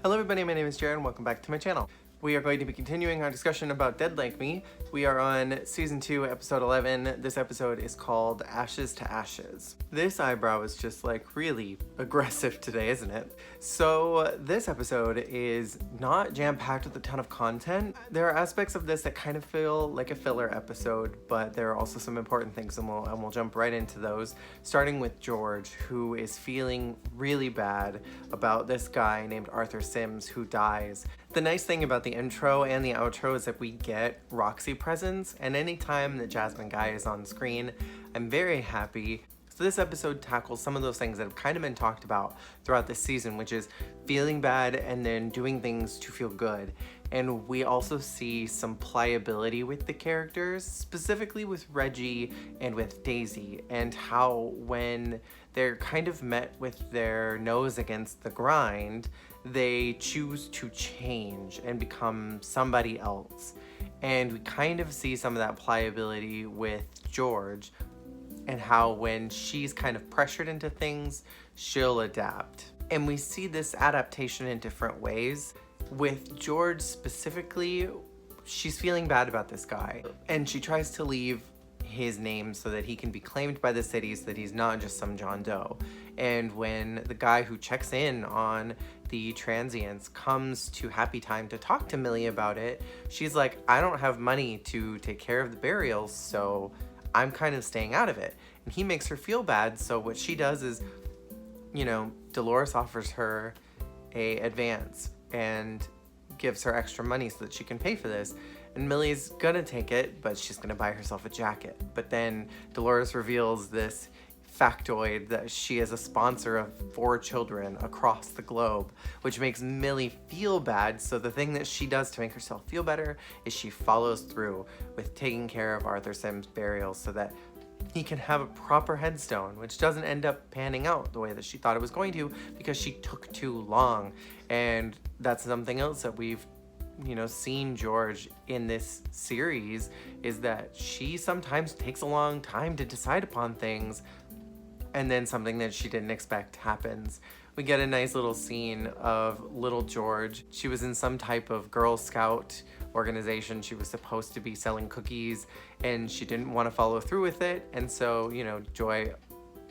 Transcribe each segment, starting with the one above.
Hello everybody, my name is Jared and welcome back to my channel. We are going to be continuing our discussion about Dead Like Me. We are on Season 2, Episode 11. This episode is called Ashes to Ashes. This eyebrow is just like really aggressive today, isn't it? So this episode is not jam-packed with a ton of content. There are aspects of this that kind of feel like a filler episode, but there are also some important things and we'll jump right into those. Starting with George, who is feeling really bad about this guy named Arthur Sims who dies. The nice thing about the intro and the outro is that we get Roxy presence, and anytime that Jasmine Guy is on screen, I'm very happy. So this episode tackles some of those things that have kind of been talked about throughout this season, which is feeling bad and then doing things to feel good. And we also see some pliability with the characters, specifically with Reggie and with Daisy, and how when they're kind of met with their nose against the grind, they choose to change and become somebody else. And we kind of see some of that pliability with George, and how when she's kind of pressured into things, she'll adapt. And we see this adaptation in different ways. With George specifically, she's feeling bad about this guy, and she tries to leave his name so that he can be claimed by the city, so that he's not just some John Doe. And when the guy who checks in on the transients comes to Happy Time to talk to Millie about it, she's like, I don't have money to take care of the burials, so I'm kind of staying out of it. And he makes her feel bad, so what she does is, Dolores offers her a advance and gives her extra money so that she can pay for this. And Millie's gonna take it, but she's gonna buy herself a jacket. But then Dolores reveals this factoid that she is a sponsor of 4 children across the globe, which makes Millie feel bad. So the thing that she does to make herself feel better is she follows through with taking care of Arthur Sims' burial so that he can have a proper headstone, which doesn't end up panning out the way that she thought it was going to because she took too long. And that's something else that we've seen George in this series, is that she sometimes takes a long time to decide upon things, and then something that she didn't expect happens. We get a nice little scene of little George. She was in some type of Girl Scout organization. She was supposed to be selling cookies, and she didn't want to follow through with it, and so, Joy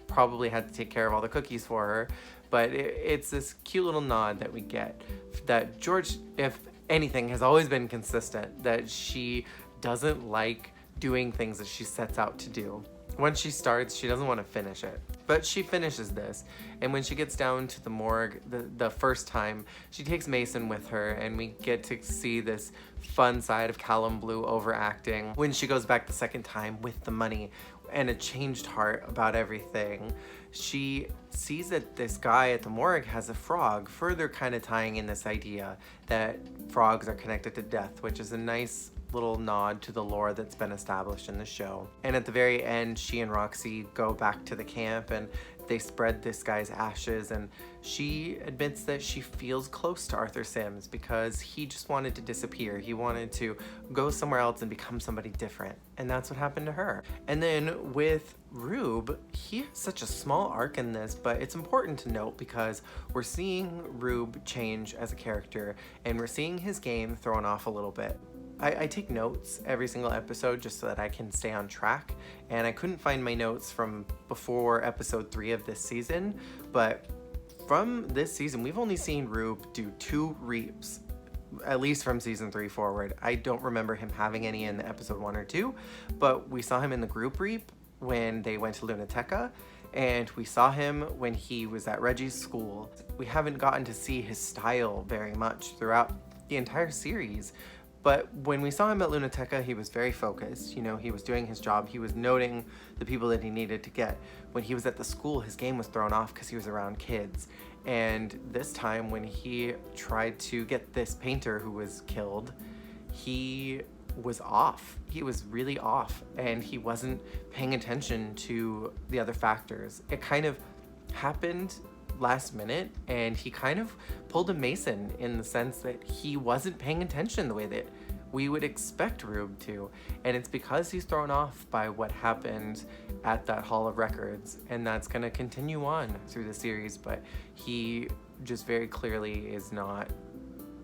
probably had to take care of all the cookies for her. But it's this cute little nod that we get that George, if anything, has always been consistent, that she doesn't like doing things that she sets out to do. Once she starts, she doesn't want to finish it. But she finishes this, and when she gets down to the morgue the first time, she takes Mason with her, and we get to see this fun side of Callum Blue overacting. When she goes back the second time with the money and a changed heart about everything, she sees that this guy at the morgue has a frog, further kind of tying in this idea that frogs are connected to death, which is a nice little nod to the lore that's been established in the show. And at the very end, she and Roxy go back to the camp and they spread this guy's ashes, and she admits that she feels close to Arthur Sims because he just wanted to disappear. He wanted to go somewhere else and become somebody different, and that's what happened to her. And then with Rube, he has such a small arc in this, but it's important to note because we're seeing Rube change as a character, and we're seeing his game thrown off a little bit. I take notes every single episode just so that I can stay on track, and I couldn't find my notes from before episode 3 of this season, but from this season we've only seen Rube do 2 reaps, at least from season 3 forward. I don't remember him having any in episode 1 or 2, but we saw him in the group reap when they went to Lunateca, and we saw him when he was at Reggie's school. We haven't gotten to see his style very much throughout the entire series. But when we saw him at Lunateca, he was very focused. He was doing his job. He was noting the people that he needed to get. When he was at the school, his game was thrown off because he was around kids. And this time, when he tried to get this painter who was killed, he was off. He was really off, and he wasn't paying attention to the other factors. It kind of happened last minute, and he kind of pulled a Mason in the sense that he wasn't paying attention the way that we would expect Rube to, and it's because he's thrown off by what happened at that Hall of Records, and that's going to continue on through the series. But he just very clearly is not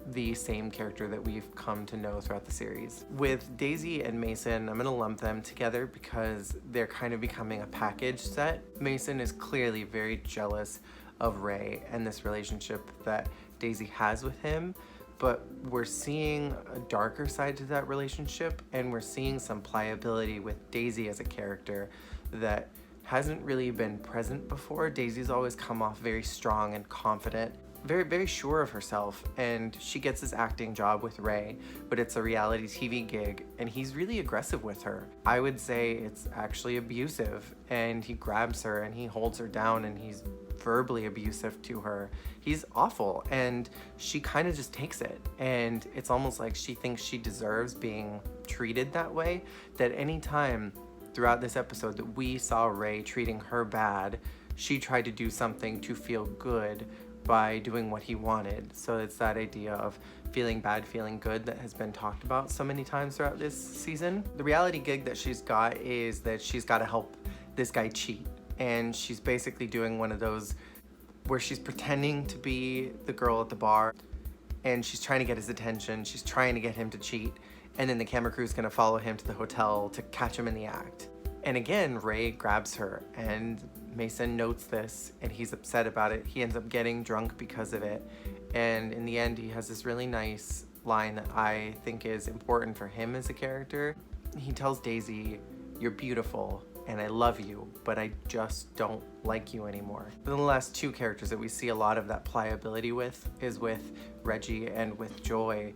the same character that we've come to know throughout the series. With Daisy and Mason, I'm gonna lump them together because they're kind of becoming a package set. Mason is clearly very jealous of Ray and this relationship that Daisy has with him, but we're seeing a darker side to that relationship, and we're seeing some pliability with Daisy as a character that hasn't really been present before. Daisy's always come off very strong and confident, very, very sure of herself, and she gets this acting job with Ray, but it's a reality TV gig, and he's really aggressive with her. I would say it's actually abusive, and he grabs her and he holds her down and he's verbally abusive to her. He's awful, and she kind of just takes it, and it's almost like she thinks she deserves being treated that way, that any time throughout this episode that we saw Ray treating her bad, she tried to do something to feel good by doing what he wanted. So it's that idea of feeling bad, feeling good that has been talked about so many times throughout this season. The reality gig that she's got is that she's got to help this guy cheat, and she's basically doing one of those where she's pretending to be the girl at the bar, and she's trying to get his attention, she's trying to get him to cheat, and then the camera crew's gonna follow him to the hotel to catch him in the act. And again, Ray grabs her, and Mason notes this, and he's upset about it. He ends up getting drunk because of it, and in the end he has this really nice line that I think is important for him as a character. He tells Daisy, "You're beautiful and I love you, but I just don't like you anymore." Then the last two characters that we see a lot of that pliability with is with Reggie and with Joy.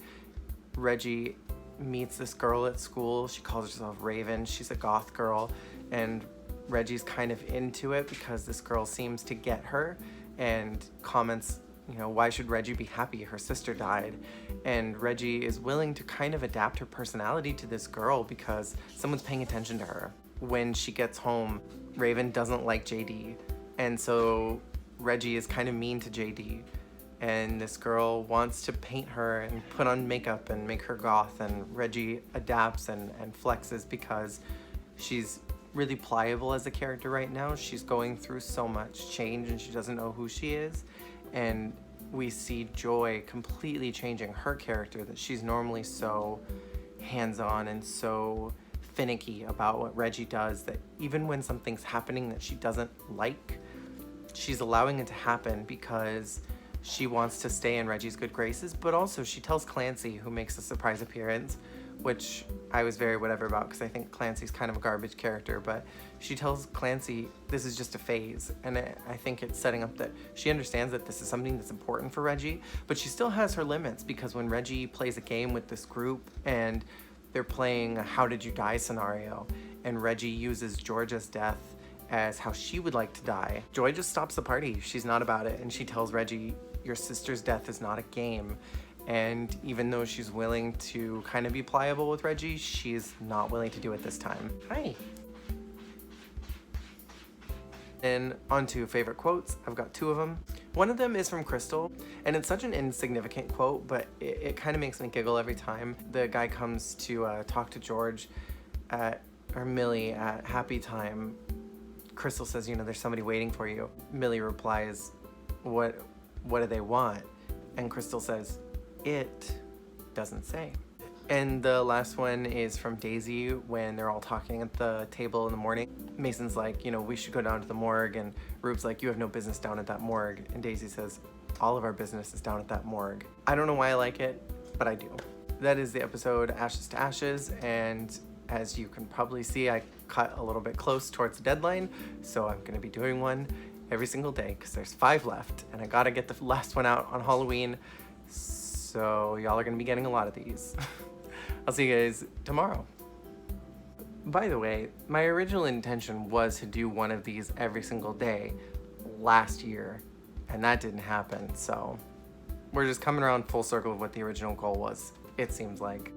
Reggie meets this girl at school. She calls herself Raven. She's a goth girl, and Reggie's kind of into it because this girl seems to get her, and comments, why should Reggie be happy? Her sister died. And Reggie is willing to kind of adapt her personality to this girl because someone's paying attention to her. When she gets home, Raven doesn't like JD, and so Reggie is kind of mean to JD. And this girl wants to paint her and put on makeup and make her goth, and Reggie adapts and flexes because she's really pliable as a character right now. She's going through so much change and she doesn't know who she is. And we see Joy completely changing her character, that she's normally so hands-on and so finicky about what Reggie does, that even when something's happening that she doesn't like, she's allowing it to happen because she wants to stay in Reggie's good graces. But also she tells Clancy, who makes a surprise appearance, which I was very whatever about because I think Clancy's kind of a garbage character, but she tells Clancy this is just a phase, and I think it's setting up that she understands that this is something that's important for Reggie, but she still has her limits, because when Reggie plays a game with this group and they're playing a how did you die scenario, and Reggie uses Georgia's death as how she would like to die, Joy just stops the party. She's not about it, and she tells Reggie, your sister's death is not a game. And even though she's willing to kind of be pliable with Reggie, she's not willing to do it this time. Hi. And on to favorite quotes. I've got two of them. One of them is from Crystal, and it's such an insignificant quote, but it kind of makes me giggle every time. The guy comes to talk to George or Millie at Happy Time. Crystal says, there's somebody waiting for you. Millie replies, what do they want? And Crystal says, it doesn't say. And the last one is from Daisy when they're all talking at the table in the morning. Mason's like, we should go down to the morgue, and Rube's like, you have no business down at that morgue. And Daisy says, all of our business is down at that morgue. I don't know why I like it, but I do. That is the episode Ashes to Ashes, and as you can probably see, I cut a little bit close towards the deadline, so I'm gonna be doing one every single day because there's 5 left, and I gotta get the last one out on Halloween. So y'all are gonna be getting a lot of these. I'll see you guys tomorrow. By the way, my original intention was to do one of these every single day last year, and that didn't happen, so we're just coming around full circle of what the original goal was, it seems like.